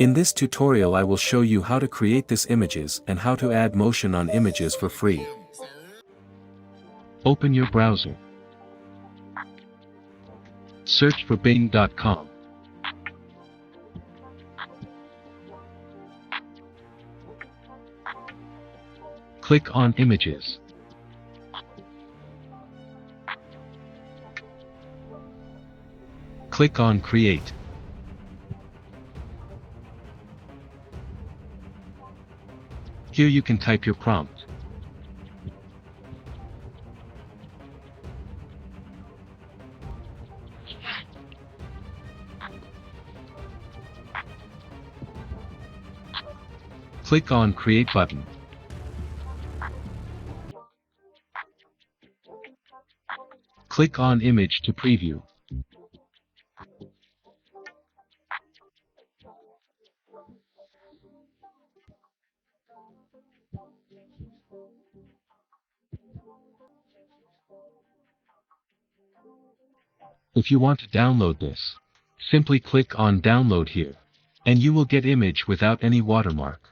In this tutorial I will show you how to create this images and how to add motion on images for free. Open your browser. Search for bing.com. Click on Images. Click on Create. Here you can type your prompt. Click on Create button. Click on Image to preview. If you want to download this, simply click on Download here, and you will get image without any watermark.